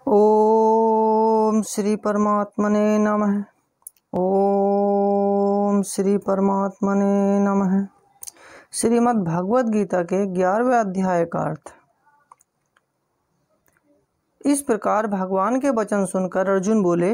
ओम श्री परमात्मने नमः। ओम श्री परमात्मने नमः। श्रीमद् भागवत गीता के 11वें अध्याय का अर्थ। इस प्रकार भगवान के वचन सुनकर अर्जुन बोले,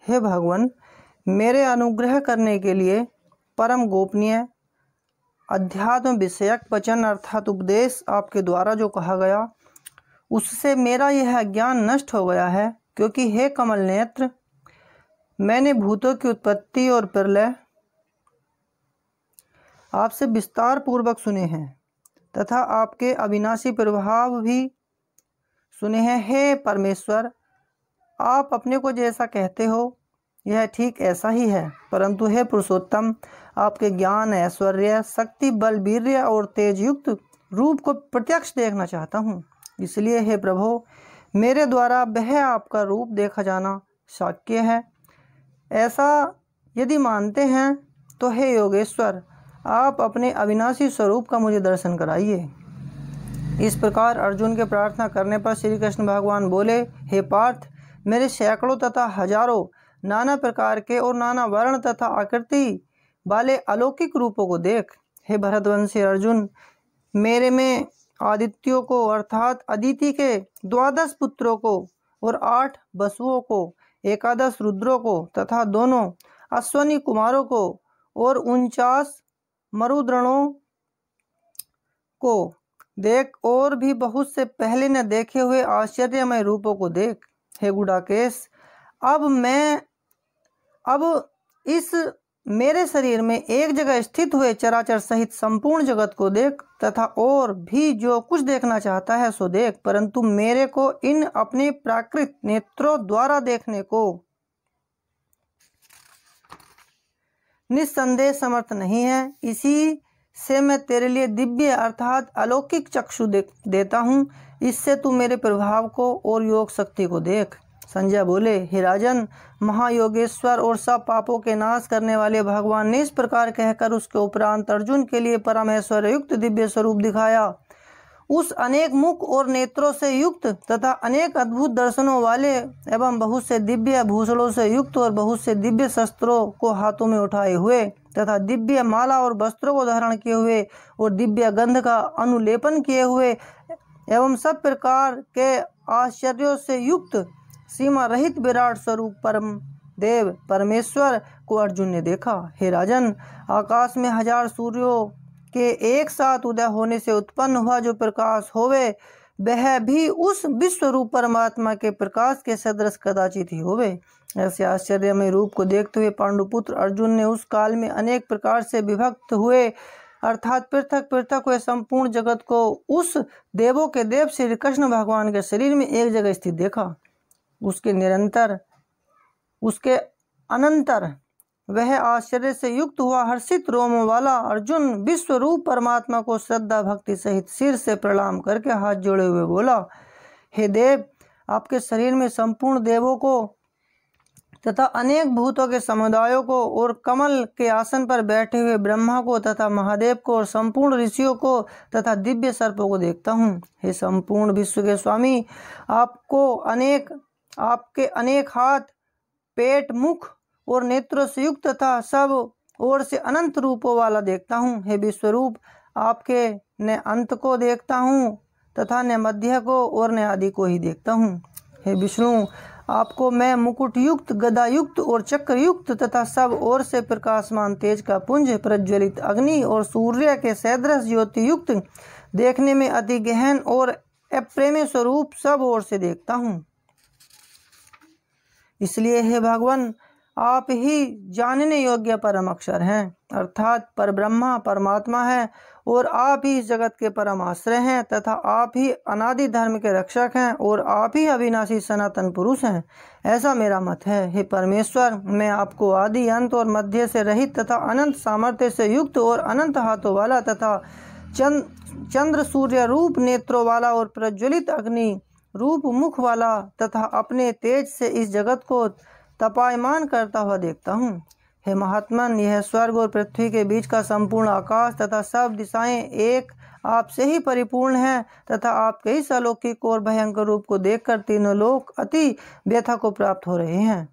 हे भगवान, मेरे अनुग्रह करने के लिए परम गोपनीय अध्यात्म विषयक वचन अर्थात उपदेश आपके द्वारा जो कहा गया उससे मेरा यह अज्ञान नष्ट हो गया है, क्योंकि हे कमल नेत्र, मैंने भूतों की उत्पत्ति और प्रलय आपसे विस्तार पूर्वक सुने हैं तथा आपके अविनाशी प्रभाव भी सुने हैं। हे परमेश्वर, आप अपने को जैसा कहते हो यह ठीक ऐसा ही है, परंतु हे पुरुषोत्तम, आपके ज्ञान, ऐश्वर्य, शक्ति, बल, वीर्य और तेज युक्त रूप को प्रत्यक्ष देखना चाहता हूँ। इसलिए हे प्रभु, मेरे द्वारा वह आपका रूप देखा जाना शक्य है। ऐसा यदि मानते हैं तो हे योगेश्वर, आप अपने अविनाशी स्वरूप का मुझे दर्शन कराइए। इस प्रकार अर्जुन के प्रार्थना करने पर श्री कृष्ण भगवान बोले, हे पार्थ, मेरे सैकड़ों तथा हजारों नाना प्रकार के और नाना वर्ण तथा आकृति वाले अलौकिक रूपों को देख। हे भरतवंशी अर्जुन, मेरे में आदित्यों को अर्थात अदिति के 12 पुत्रों को और 8 वसुओं को, 11 रुद्रों को तथा दोनों अश्वनी कुमारों को और 49 मरुद्रणों को देख, और भी बहुत से पहले न देखे हुए आश्चर्यमय रूपों को देख। हे गुडाकेश, अब इस मेरे शरीर में एक जगह स्थित हुए चराचर सहित संपूर्ण जगत को देख तथा और भी जो कुछ देखना चाहता है सो देख, परंतु मेरे को इन अपने प्राकृत नेत्रों द्वारा देखने को निस्संदेह समर्थ नहीं है। इसी से मैं तेरे लिए दिव्य अर्थात अलौकिक चक्षु देता हूँ। इससे तू मेरे प्रभाव को और योग शक्ति को देख। संजय बोले, हे राजन, महायोगेश्वर और सब पापों के नाश करने वाले भगवान ने इस प्रकार कहकर उसके उपरांत अर्जुन के लिए परम ऐश्वर्य युक्त दिव्य स्वरूप दिखाया। उस अनेक मुख और नेत्रों से युक्त तथा अनेक अद्भुत दर्शनों वाले एवं बहुत से दिव्य भूषणों से युक्त और बहुत से दिव्य शस्त्रों को हाथों में उठाए हुए तथा दिव्य माला और वस्त्रों को धारण किए हुए और दिव्य गंध का अनुलेपन किए हुए एवं सब प्रकार के आश्चर्यों से युक्त सीमा रहित विराट स्वरूप परम देव परमेश्वर को अर्जुन ने देखा। हे राजन, आकाश में 1000 सूर्यों के एक साथ उदय होने से उत्पन्न हुआ जो प्रकाश होवे, वह भी उस विश्वरूप परमात्मा के प्रकाश के सदृश कदाचित ही होवे। ऐसे आश्चर्यमय रूप को देखते हुए पांडुपुत्र अर्जुन ने उस काल में अनेक प्रकार से विभक्त हुए अर्थात पृथक पृथक हुए संपूर्ण जगत को उस देवों के देव श्री कृष्ण भगवान के शरीर में एक जगह स्थित देखा। उसके अनंतर वह आश्चर्य से युक्त हुआ हर्षित रोम वाला अर्जुन विश्वरूप परमात्मा को श्रद्धा भक्ति सहित सिर से प्रणाम करके हाथ जोड़े हुए बोला, हे देव, आपके शरीर में संपूर्ण देवों को तथा अनेक भूतों के समुदायों को और कमल के आसन पर बैठे हुए ब्रह्मा को तथा महादेव को और संपूर्ण ऋषियों को तथा दिव्य सर्पों को देखता हूँ। हे संपूर्ण विश्व के स्वामी, आपके अनेक हाथ, पेट, मुख और नेत्रों से युक्त तथा सब ओर से अनंत रूपों वाला देखता हूँ। हे विश्वरूप, आपके न अंत को देखता हूँ तथा न मध्य को और न आदि को ही देखता हूँ। हे विष्णु, आपको मैं मुकुट युक्त, गदा युक्त और चक्र युक्त तथा सब ओर से प्रकाशमान तेज का पुंज, प्रज्वलित अग्नि और सूर्य के सदृश ज्योति युक्त, देखने में अति गहन और अप्रेम्य स्वरूप सब ओर से देखता हूँ। इसलिए हे भगवान, आप ही जानने योग्य परम अक्षर हैं अर्थात परब्रह्मा परमात्मा है, और आप ही इस जगत के परम आश्रय हैं तथा आप ही अनादि धर्म के रक्षक हैं और आप ही अविनाशी सनातन पुरुष हैं, ऐसा मेरा मत है। हे परमेश्वर, मैं आपको आदि अंत और मध्य से रहित तथा अनंत सामर्थ्य से युक्त और अनंत हाथों वाला तथा चंद्र सूर्य रूप नेत्रों वाला और प्रज्वलित अग्नि रूप मुख वाला तथा अपने तेज से इस जगत को तपायमान करता हुआ देखता हूँ। हे महात्मन, यह स्वर्ग और पृथ्वी के बीच का संपूर्ण आकाश तथा सब दिशाएं एक आपसे ही परिपूर्ण हैं तथा आपके इस अलौकिक और भयंकर रूप को देखकर तीनों लोग अति व्यथा को प्राप्त हो रहे हैं।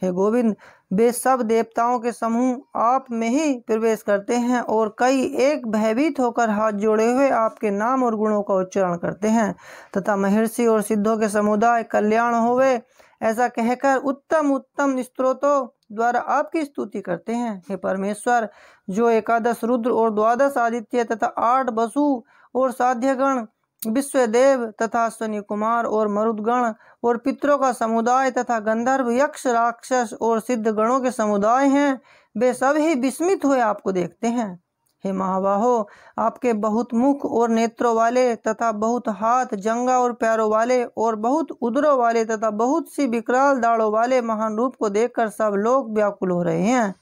हे गोविंद, वे सब देवताओं के समूह आप में ही प्रवेश करते हैं और कई एक भयभीत होकर हाथ जोड़े हुए आपके नाम और गुणों का उच्चारण करते हैं तथा महर्षि और सिद्धों के समुदाय कल्याण होवे ऐसा कहकर उत्तम उत्तम स्तोत्रों द्वारा आपकी स्तुति करते हैं। हे परमेश्वर, जो 11 रुद्र और 12 आदित्य तथा 8 वसु और साध्यगण, विश्वदेव तथा अश्वनी कुमार और मरुदगण और पितरों का समुदाय तथा गंधर्व, यक्ष, राक्षस और सिद्ध गणों के समुदाय हैं, वे सब ही विस्मित हुए आपको देखते हैं। हे महाबाहो, आपके बहुत मुख और नेत्रों वाले तथा बहुत हाथ, जंगा और पैरों वाले और बहुत उदरों वाले तथा बहुत सी विकराल दाढ़ों वाले महान रूप को देखकर सब लोग व्याकुल हो रहे हैं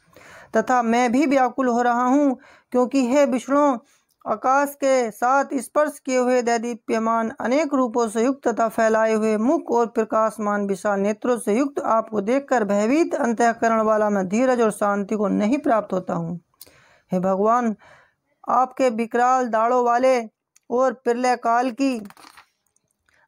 तथा मैं भी व्याकुल हो रहा हूँ, क्योंकि हे विष्णु, आकाश के साथ स्पर्श किए हुए दैदीप्यमान अनेक रूपों से युक्त तथा फैलाए हुए मुख और प्रकाशमान विशाल नेत्रों से युक्त आपको देखकर भयभीत अंतःकरण वाला मैं धीरज और शांति को नहीं प्राप्त होता हूँ। हे भगवान, आपके विकराल दाढ़ों वाले और प्रलय काल की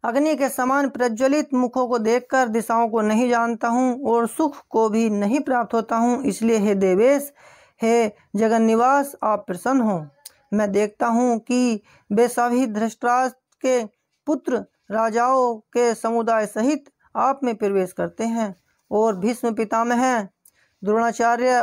अग्नि के समान प्रज्वलित मुखों को देखकर दिशाओं को नहीं जानता हूँ और सुख को भी नहीं प्राप्त होता हूँ। इसलिए हे देवेश, हे जगन निवास, आप प्रसन्न हो। मैं देखता हूँ कि वे सभी धृतराष्ट्र के पुत्र राजाओं के समुदाय सहित आप में प्रवेश करते हैं और भीष्म पितामह, द्रोणाचार्य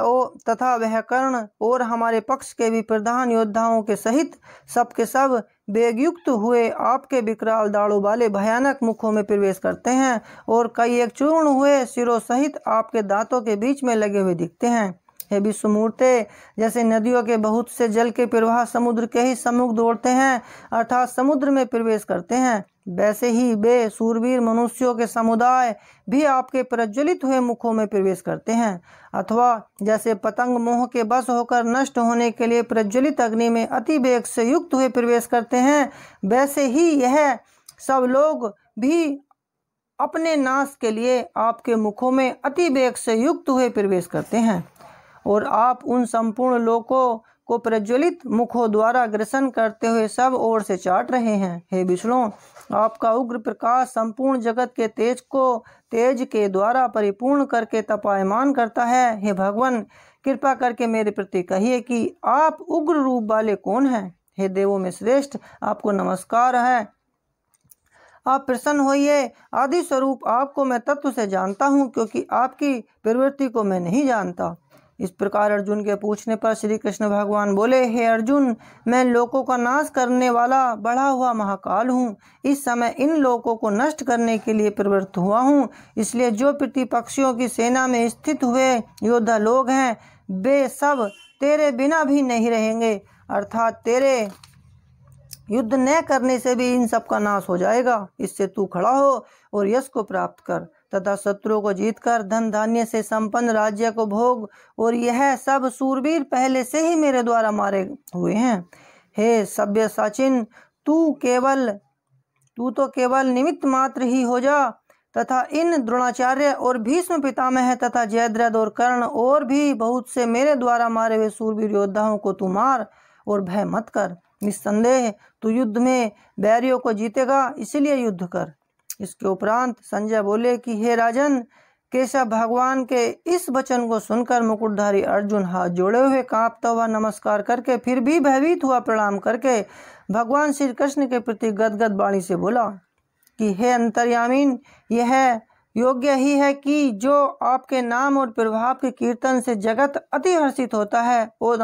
तथा वह कर्ण और हमारे पक्ष के भी प्रधान योद्धाओं के सहित सबके सब वेगयुक्त हुए आपके विकराल दाढ़ों वाले भयानक मुखों में प्रवेश करते हैं और कई एक चूर्ण हुए सिरों सहित आपके दांतों के बीच में लगे हुए दिखते हैं। हे विश्वमूर्ते, जैसे नदियों के बहुत से जल के प्रवाह समुद्र के ही सम्मुख दौड़ते हैं अर्थात समुद्र में प्रवेश करते हैं, वैसे ही वे सूरवीर मनुष्यों के समुदाय भी आपके प्रज्वलित हुए मुखों में प्रवेश करते हैं। अथवा जैसे पतंग मोह के बस होकर नष्ट होने के लिए प्रज्वलित अग्नि में अति वेग से युक्त हुए प्रवेश करते हैं, वैसे ही यह सब लोग भी अपने नाश के लिए आपके मुखों में अति वेग से युक्त हुए प्रवेश करते हैं और आप उन संपूर्ण लोकों को प्रज्वलित मुखों द्वारा ग्रसन करते हुए सब ओर से चाट रहे हैं। हे विष्णु, आपका उग्र प्रकाश संपूर्ण जगत के तेज को तेज के द्वारा परिपूर्ण करके तपायमान करता है। हे भगवान, कृपा करके मेरे प्रति कहिए कि आप उग्र रूप वाले कौन हैं। हे देवों में श्रेष्ठ, आपको नमस्कार है, आप प्रसन्न होइए। आदि स्वरूप आपको मैं तत्व से जानता हूँ, क्योंकि आपकी प्रवृत्ति को मैं नहीं जानता। इस प्रकार अर्जुन के पूछने पर श्री कृष्ण भगवान बोले, हे अर्जुन, मैं लोकों का नाश करने वाला बढ़ा हुआ महाकाल हूँ। इस समय इन लोकों को नष्ट करने के लिए प्रवृत्त हुआ हूँ। इसलिए जो प्रतिपक्षियों की सेना में स्थित हुए योद्धा लोग हैं, वे सब तेरे बिना भी नहीं रहेंगे, अर्थात तेरे युद्ध न करने से भी इन सब का नाश हो जाएगा। इससे तू खड़ा हो और यश को प्राप्त कर तथा शत्रुओं को जीतकर धन धान्य से संपन्न राज्य को भोग, और यह सब सूरवीर पहले से ही मेरे द्वारा मारे हुए हैं। हे सभ्य साचिन, तू तो केवल निमित्त मात्र ही हो जा तथा इन द्रोणाचार्य और भीष्म पितामह तथा जयद्रथ और कर्ण और भी बहुत से मेरे द्वारा मारे हुए सूरवीर योद्धाओं को तू मार और भय मत कर। निस्संदेह तू युद्ध में बैरियों को जीतेगा, इसलिए युद्ध कर। इसके उपरांत संजय बोले कि हे राजन, केशव भगवान के इस वचन को सुनकर मुकुटधारी अर्जुन हाथ जोड़े हुए कांपता हुआ नमस्कार करके फिर भी भयभीत हुआ प्रणाम करके भगवान श्री कृष्ण के प्रति गदगद वाणी से बोला कि हे अंतर्यामीन, यह योग्य ही है कि जो आपके नाम और प्रभाव के कीर्तन से जगत अति हर्षित होता है और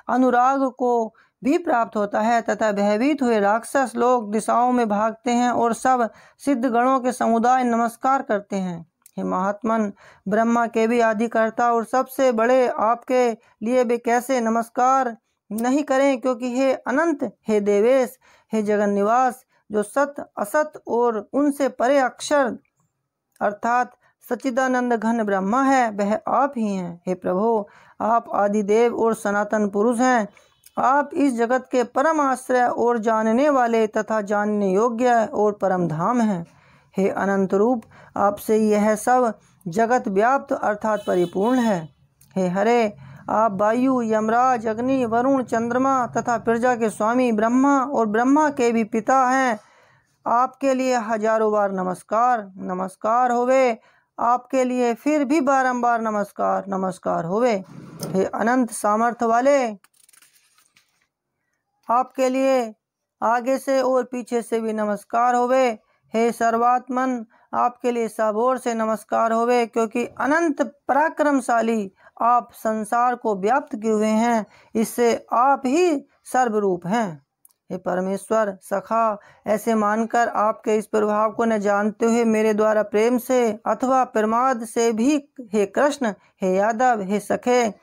अनुराग को भी प्राप्त होता है तथा भयभीत हुए राक्षस लोग दिशाओं में भागते हैं और सब सिद्ध गणों के समुदाय नमस्कार करते हैं। हे महात्मन, ब्रह्मा के भी आदिकर्ता और सबसे बड़े आपके लिए वे कैसे नमस्कार नहीं करें, क्योंकि हे अनंत, हे देवेश, हे जगन निवास, जो सत असत और उनसे परे अक्षर अर्थात सच्चिदानंद घन ब्रह्मा है, वह आप ही हैं। हे प्रभु, आप आदिदेव और सनातन पुरुष हैं। आप इस जगत के परम आश्रय और जानने वाले तथा जानने योग्य और परम धाम हैं। हे अनंत रूप, आपसे यह सब जगत व्याप्त अर्थात परिपूर्ण है। हे हरे, आप वायु, यमराज, अग्नि, वरुण, चंद्रमा तथा प्रजा के स्वामी ब्रह्मा और ब्रह्मा के भी पिता हैं। आपके लिए हजारों बार नमस्कार नमस्कार होवे। आपके लिए फिर भी बारंबार नमस्कार नमस्कार होवे। हे अनंत सामर्थ्य वाले, आपके लिए आगे से और पीछे से भी नमस्कार होवे। हे सर्वात्मन, आपके लिए सब ओर से नमस्कार होवे, क्योंकि अनंत पराक्रमशाली आप संसार को व्याप्त किए हुए हैं। इससे आप ही सर्वरूप हैं। हे परमेश्वर सखा, ऐसे मानकर आपके इस प्रभाव को न जानते हुए मेरे द्वारा प्रेम से अथवा प्रमाद से भी हे कृष्ण, हे यादव, हे सखे,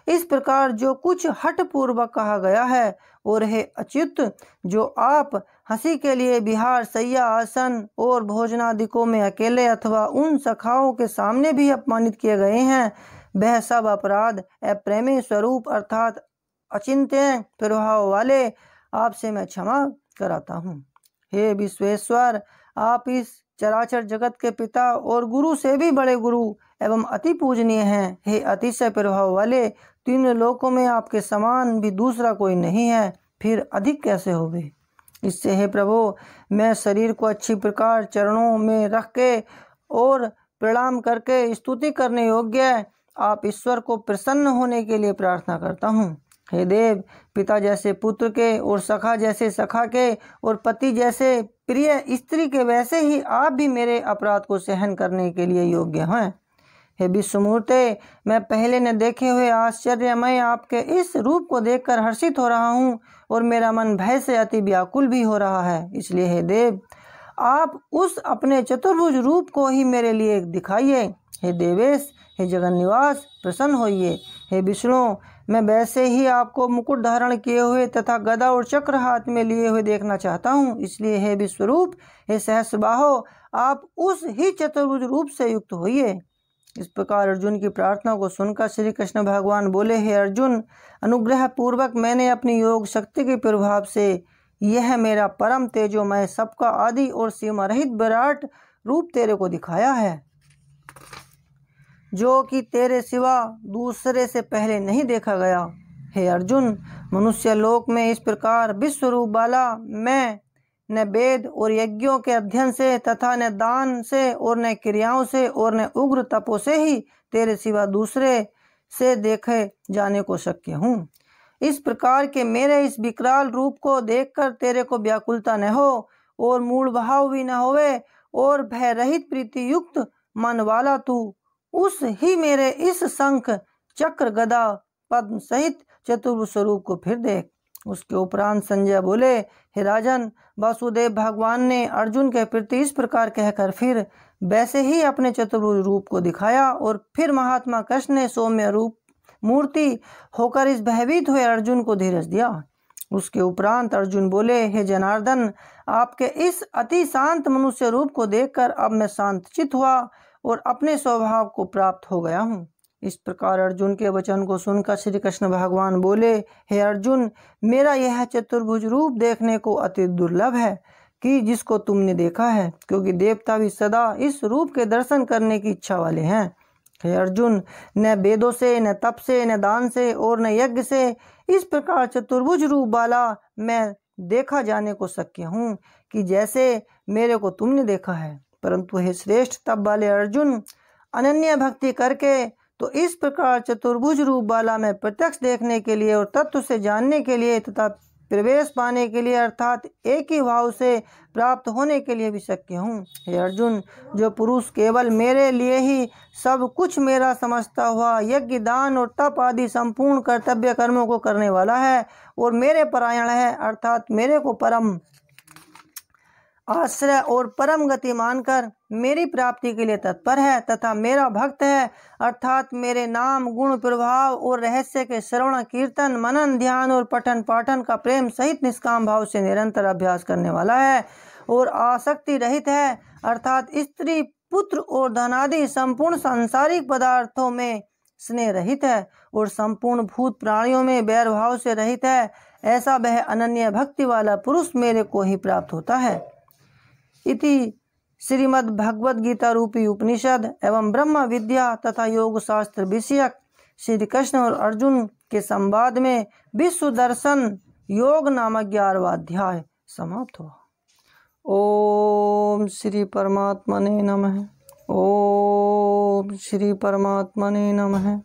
इस प्रकार जो कुछ हठ पूर्वक कहा गया है, और हे अच्युत, जो आप हंसी के लिए विहार, सैया, आसन और भोजनादिकों में अकेले अथवा उन सखाओं के सामने भी अपमानित किए गए हैं, वह सब अपराध अप्रेमी स्वरूप अर्थात अचिंत्य प्रभाव वाले आपसे मैं क्षमा कराता हूँ। हे विश्वेश्वर, आप इस चराचर जगत के पिता और गुरु से भी बड़े गुरु एवं अति पूजनीय हैं। हे अतिशय प्रभाव वाले, तीन लोकों में आपके समान भी दूसरा कोई नहीं है, फिर अधिक कैसे होवे। इससे हे प्रभु, मैं शरीर को अच्छी प्रकार चरणों में रख के और प्रणाम करके स्तुति करने योग्य आप ईश्वर को प्रसन्न होने के लिए प्रार्थना करता हूँ। हे देव, पिता जैसे पुत्र के और सखा जैसे सखा के और पति जैसे प्रिय स्त्री के, वैसे ही आप भी मेरे अपराध को सहन करने के लिए योग्य हैं। हे विश्वमूर्ते, मैं पहले न देखे हुए आश्चर्यमय आपके इस रूप को देखकर हर्षित हो रहा हूँ और मेरा मन भय से अति व्याकुल भी हो रहा है। इसलिए हे देव, आप उस अपने चतुर्भुज रूप को ही मेरे लिए दिखाइए। हे देवेश, हे जगन निवास, प्रसन्न होइए। हे विष्णु, मैं वैसे ही आपको मुकुट धारण किए हुए तथा गदा और चक्र हाथ में लिए हुए देखना चाहता हूँ। इसलिए हे विश्वरूप, हे सहस्रबाहो, आप उस ही चतुर्भुज रूप से युक्त होइए। इस प्रकार अर्जुन की प्रार्थना को सुनकर श्री कृष्ण भगवान बोले, हे अर्जुन, अनुग्रह पूर्वक मैंने अपनी योग शक्ति के प्रभाव से यह मेरा परम तेजोमय सबका आदि और सीमा रहित विराट रूप तेरे को दिखाया है, जो कि तेरे सिवा दूसरे से पहले नहीं देखा गया। हे अर्जुन, मनुष्य लोक में इस प्रकार विश्व रूप वाला मैं न वेद और यज्ञों के अध्ययन से तथा न दान से और न क्रियाओं से और न उग्र तपों से ही तेरे सिवा दूसरे से देखे जाने को शक्य हूँ। इस प्रकार के मेरे इस विकराल रूप को देखकर तेरे को व्याकुलता न हो और मूल भाव भी न होवे और भय रहित प्रीति युक्त मन वाला तू उस ही मेरे इस शंख, चक्र, गदा, पद्म सहित चतुर्भुज स्वरूप को फिर देख। उसके उपरांत संजय बोले, हे राजन, वासुदेव भगवान ने अर्जुन के प्रति इस प्रकार कहकर फिर वैसे ही अपने चतुर्भुज रूप को दिखाया और फिर महात्मा कृष्ण ने सौम्य रूप मूर्ति होकर इस भयभीत हुए अर्जुन को धीरज दिया। उसके उपरांत अर्जुन बोले, हे जनार्दन, आपके इस अति शांत मनुष्य रूप को देखकर अब मैं शांतचित्त हुआ और अपने स्वभाव को प्राप्त हो गया हूँ। इस प्रकार अर्जुन के वचन को सुनकर श्री कृष्ण भगवान बोले, हे अर्जुन, मेरा यह चतुर्भुज रूप देखने को अति दुर्लभ है कि जिसको तुमने देखा है, क्योंकि देवता भी सदा इस रूप के दर्शन करने की इच्छा वाले हैं। हे अर्जुन, न वेदों से, न तप से, न दान से और न यज्ञ से इस प्रकार चतुर्भुज रूप वाला मैं देखा जाने को शक्य हूँ कि जैसे मेरे को तुमने देखा है। परंतु हे श्रेष्ठ तप वाले अर्जुन, अनन्य भक्ति करके तो इस प्रकार चतुर्भुज रूप वाला मैं प्रत्यक्ष देखने के लिए और तत्व से जानने के लिए तथा प्रवेश पाने के लिए अर्थात एक ही भाव से प्राप्त होने के लिए भी शक्य हूँ। हे अर्जुन, जो पुरुष केवल मेरे लिए ही सब कुछ मेरा समझता हुआ यज्ञ, दान और तप आदि संपूर्ण कर्तव्य कर्मों को करने वाला है और मेरे परायण है अर्थात मेरे को परम आश्रय और परम गति मानकर मेरी प्राप्ति के लिए तत्पर है तथा मेरा भक्त है अर्थात मेरे नाम, गुण, प्रभाव और रहस्य के श्रवण, कीर्तन, मनन, ध्यान और पठन पाठन का प्रेम सहित निष्काम भाव से निरंतर अभ्यास करने वाला है और आसक्ति रहित है अर्थात स्त्री, पुत्र और धनादि संपूर्ण सांसारिक पदार्थों में स्नेह रहित है और संपूर्ण भूत प्राणियों में वैर भाव से रहित है। ऐसा वह अनन्य भक्ति वाला पुरुष मेरे को ही प्राप्त होता है। इति श्रीमद् भगवद गीता रूपी उपनिषद एवं ब्रह्म विद्या तथा योग शास्त्र विषयक श्री कृष्ण और अर्जुन के संवाद में विश्व दर्शन योग नामक 11वां अध्याय समाप्त हुआ। ओम श्री परमात्मने नमः। ओम श्री परमात्मने नमः।